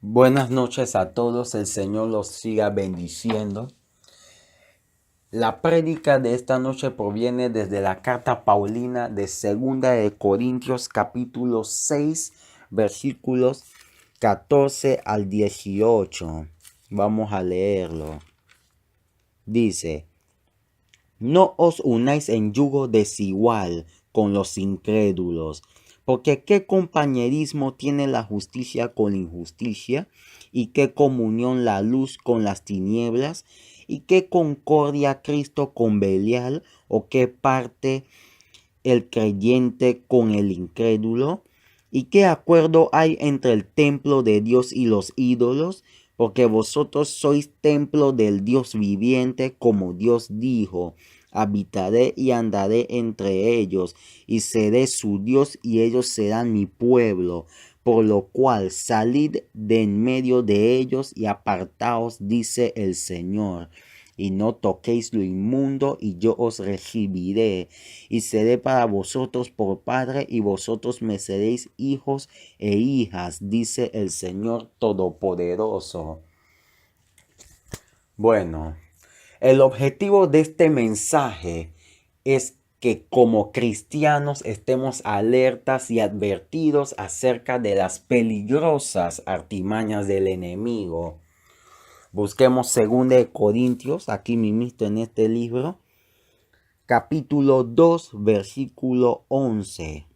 Buenas noches a todos, el Señor los siga bendiciendo. La prédica de esta noche proviene desde la carta paulina de 2 de Corintios capítulo 6 versículos 14 al 18. Vamos a leerlo. Dice: No os unáis en yugo desigual con los incrédulos, porque ¿qué compañerismo tiene la justicia con la injusticia? ¿Y qué comunión la luz con las tinieblas? ¿Y qué concordia Cristo con Belial? ¿O qué parte el creyente con el incrédulo? ¿Y qué acuerdo hay entre el templo de Dios y los ídolos? Porque vosotros sois templo del Dios viviente, como Dios dijo: habitaré y andaré entre ellos, y seré su Dios, y ellos serán mi pueblo. Por lo cual salid de en medio de ellos y apartaos, dice el Señor, y no toquéis lo inmundo, y yo os recibiré, y seré para vosotros por padre, y vosotros me seréis hijos e hijas, dice el Señor Todopoderoso. Bueno, el objetivo de este mensaje es que como cristianos estemos alertas y advertidos acerca de las peligrosas artimañas del enemigo. Busquemos 2 Corintios, aquí mismo en este libro, capítulo 2, versículo 11.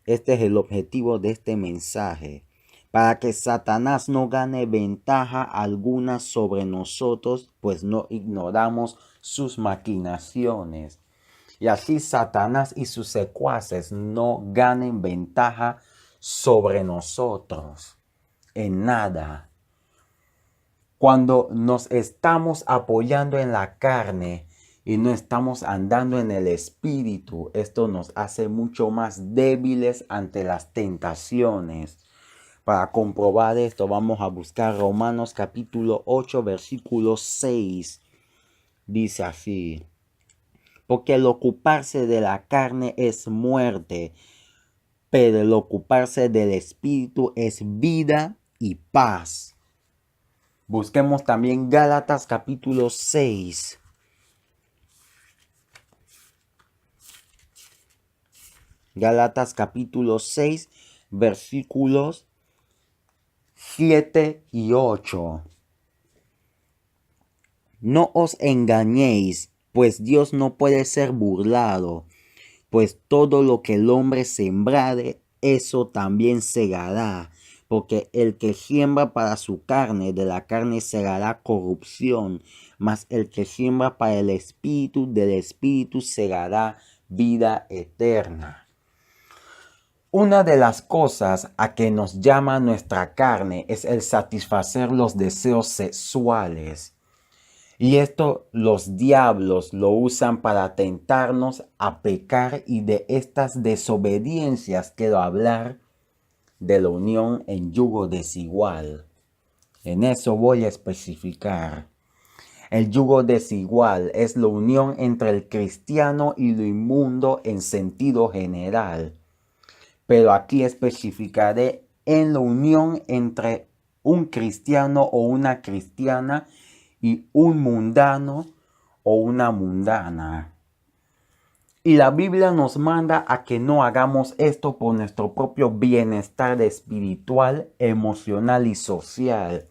Este es el objetivo de este mensaje: para que Satanás no gane ventaja alguna sobre nosotros, pues no ignoramos sus maquinaciones. Y así Satanás y sus secuaces no ganen ventaja sobre nosotros en nada. Cuando nos estamos apoyando en la carne y no estamos andando en el espíritu, esto nos hace mucho más débiles ante las tentaciones. Para comprobar esto, vamos a buscar Romanos capítulo 8, versículo 6. Dice así: porque el ocuparse de la carne es muerte, pero el ocuparse del espíritu es vida y paz. Busquemos también Gálatas capítulo 6. Gálatas capítulo 6, versículos 7 y 8. No os engañéis, pues Dios no puede ser burlado, pues todo lo que el hombre sembrare, eso también segará. Porque el que siembra para su carne, de la carne segará corrupción, mas el que siembra para el espíritu, del espíritu segará vida eterna. Una de las cosas a que nos llama nuestra carne es el satisfacer los deseos sexuales. Y esto los diablos lo usan para tentarnos a pecar, y de estas desobediencias quiero hablar de la unión en yugo desigual. En eso voy a especificar. El yugo desigual es la unión entre el cristiano y lo inmundo en sentido general. Pero aquí especificaré en la unión entre un cristiano o una cristiana y un mundano o una mundana. Y la Biblia nos manda a que no hagamos esto por nuestro propio bienestar espiritual, emocional y social.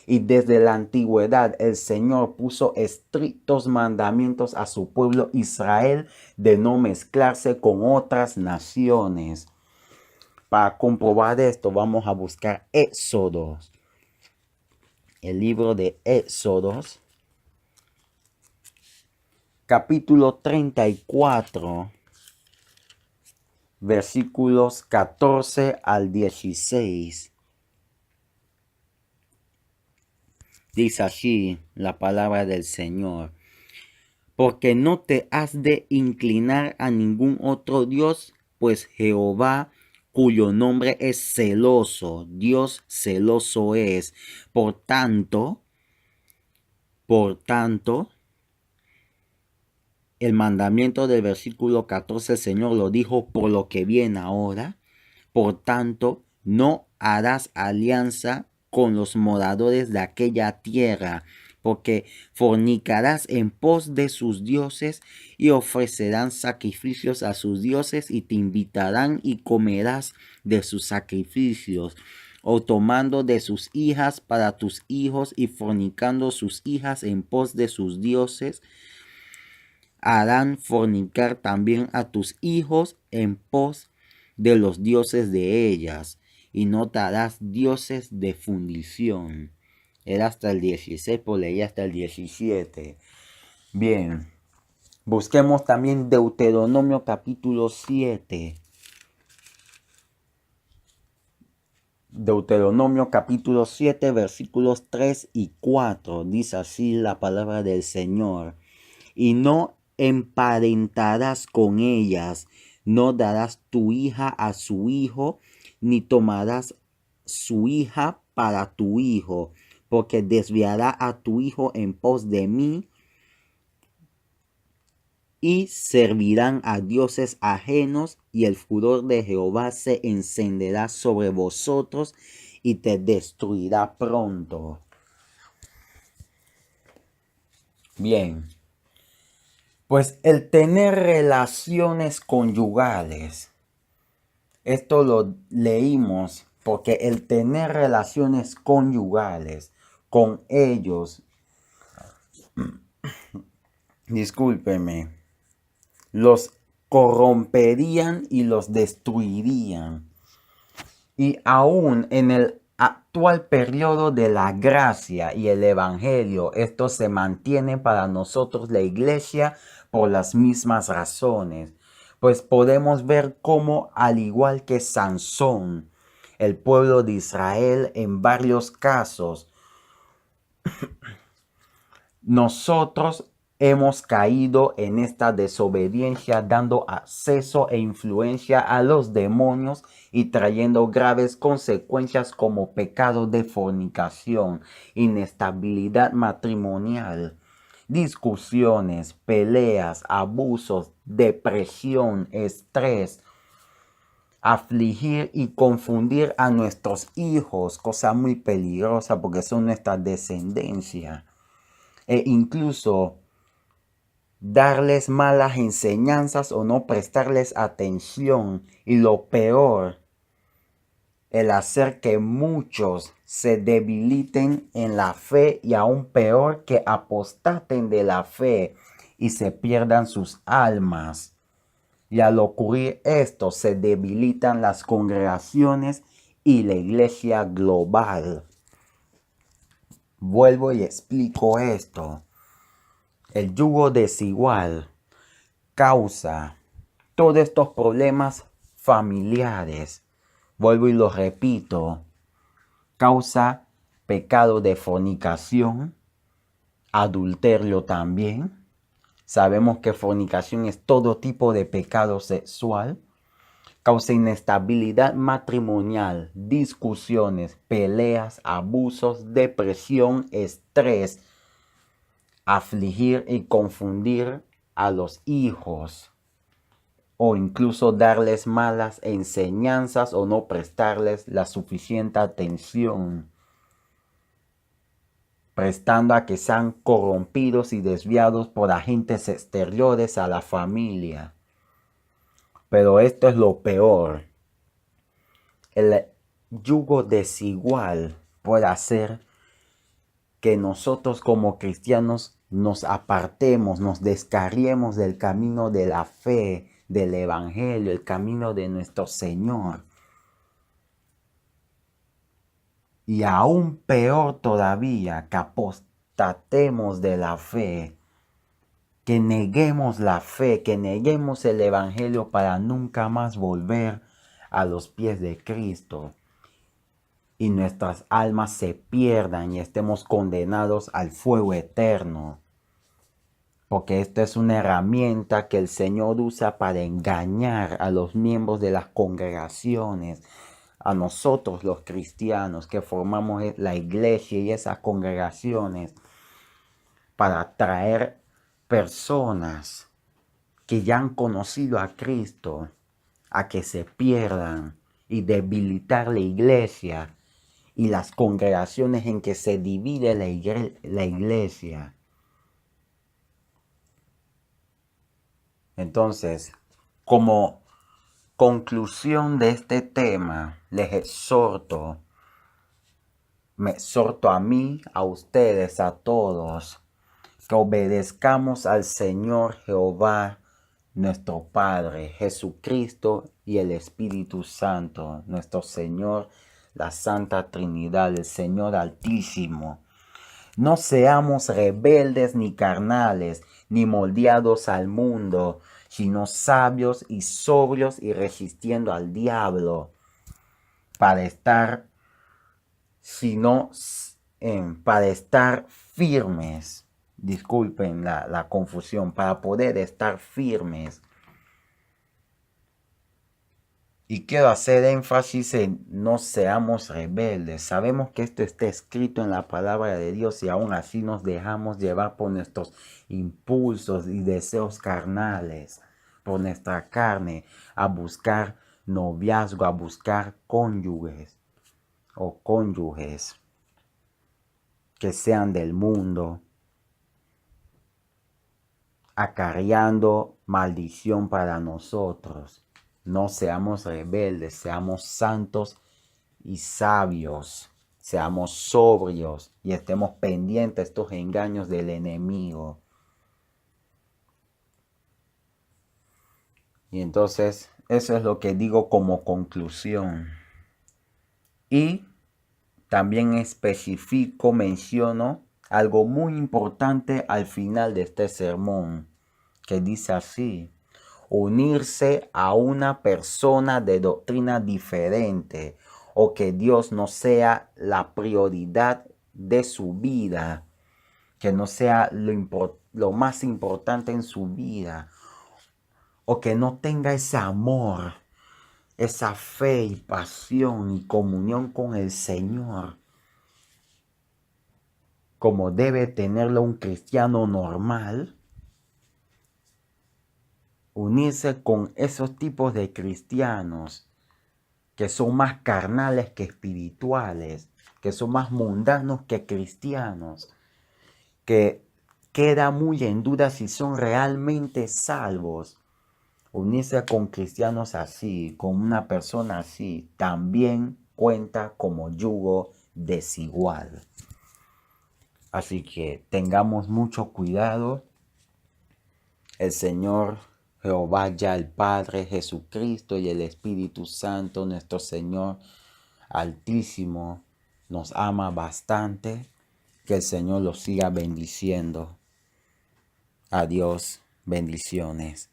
Y desde la antigüedad el Señor puso estrictos mandamientos a su pueblo Israel de no mezclarse con otras naciones. Para comprobar esto, vamos a buscar Éxodos. El libro de Éxodos, capítulo 34, versículos 14 al 16. Dice así la palabra del Señor: porque no te has de inclinar a ningún otro Dios, pues Jehová, cuyo nombre es celoso, Dios celoso es. Por tanto, el mandamiento del versículo 14, el Señor lo dijo por lo que viene ahora. Por tanto, no harás alianza con los moradores de aquella tierra, porque fornicarás en pos de sus dioses y ofrecerán sacrificios a sus dioses y te invitarán y comerás de sus sacrificios, o tomando de sus hijas para tus hijos y fornicando sus hijas en pos de sus dioses, harán fornicar también a tus hijos en pos de los dioses de ellas, y no te harás dioses de fundición. Era hasta el 16, por leí hasta el 17. Bien, busquemos también Deuteronomio capítulo 7. Deuteronomio capítulo 7, versículos 3 y 4. Dice así la palabra del Señor. Y no emparentarás con ellas, no darás tu hija a su hijo, ni tomarás su hija para tu hijo, porque desviará a tu hijo en pos de mí, y servirán a dioses ajenos, y el furor de Jehová se encenderá sobre vosotros, y te destruirá pronto. Bien. Pues el tener relaciones conyugales, esto lo leímos porque el tener relaciones conyugales con ellos, discúlpeme, los corromperían y los destruirían. Y aún en el actual periodo de la gracia y el evangelio, esto se mantiene para nosotros la iglesia por las mismas razones. Pues podemos ver cómo, al igual que Sansón, el pueblo de Israel en varios casos, nosotros hemos caído en esta desobediencia, dando acceso e influencia a los demonios y trayendo graves consecuencias como pecado de fornicación, inestabilidad matrimonial, discusiones, peleas, abusos, depresión, estrés, afligir y confundir a nuestros hijos, cosa muy peligrosa porque son nuestra descendencia. E incluso darles malas enseñanzas o no prestarles atención. Y lo peor, el hacer que muchos se debiliten en la fe y aún peor que apostaten de la fe y se pierdan sus almas. Y al ocurrir esto se debilitan las congregaciones y la iglesia global. Vuelvo y explico esto. El yugo desigual causa todos estos problemas familiares. Vuelvo y lo repito. Causa pecado de fornicación, adulterio también. Sabemos que fornicación es todo tipo de pecado sexual. Causa inestabilidad matrimonial, discusiones, peleas, abusos, depresión, estrés, afligir y confundir a los hijos, o incluso darles malas enseñanzas o no prestarles la suficiente atención, prestando a que sean corrompidos y desviados por agentes exteriores a la familia. Pero esto es lo peor. El yugo desigual puede hacer que nosotros como cristianos nos apartemos, nos descarriemos del camino de la fe, del evangelio, el camino de nuestro Señor. Y aún peor todavía, que apostatemos de la fe, que neguemos la fe, que neguemos el evangelio para nunca más volver a los pies de Cristo. Y nuestras almas se pierdan y estemos condenados al fuego eterno. Porque esta es una herramienta que el Señor usa para engañar a los miembros de las congregaciones, a nosotros los cristianos que formamos la iglesia y esas congregaciones, para atraer personas que ya han conocido a Cristo a que se pierdan y debilitar la iglesia y las congregaciones en que se divide la iglesia. Entonces, como conclusión de este tema, me exhorto a mí, a ustedes, a todos, que obedezcamos al Señor Jehová, nuestro Padre, Jesucristo y el Espíritu Santo, nuestro Señor, la Santa Trinidad, el Señor Altísimo. No seamos rebeldes ni carnales, ni moldeados al mundo, sino sabios y sobrios y resistiendo al diablo, para estar firmes. Disculpen la confusión, para poder estar firmes. Y quiero hacer énfasis en no seamos rebeldes. Sabemos que esto está escrito en la palabra de Dios y aún así nos dejamos llevar por nuestros impulsos y deseos carnales, por nuestra carne, a buscar noviazgo, a buscar cónyuges que sean del mundo, acarreando maldición para nosotros. No seamos rebeldes, seamos santos y sabios, seamos sobrios y estemos pendientes de estos engaños del enemigo. Y entonces, eso es lo que digo como conclusión. Y también menciono algo muy importante al final de este sermón, que dice así: unirse a una persona de doctrina diferente, o que Dios no sea la prioridad de su vida, que no sea lo más importante en su vida, o que no tenga ese amor, esa fe y pasión y comunión con el Señor, como debe tenerlo un cristiano normal. Unirse con esos tipos de cristianos que son más carnales que espirituales, que son más mundanos que cristianos, que queda muy en duda si son realmente salvos. Unirse con cristianos así, con una persona así, también cuenta como yugo desigual. Así que tengamos mucho cuidado. El Señor Jehová, ya el Padre, Jesucristo y el Espíritu Santo, nuestro Señor Altísimo, nos ama bastante. Que el Señor los siga bendiciendo. Adiós, bendiciones.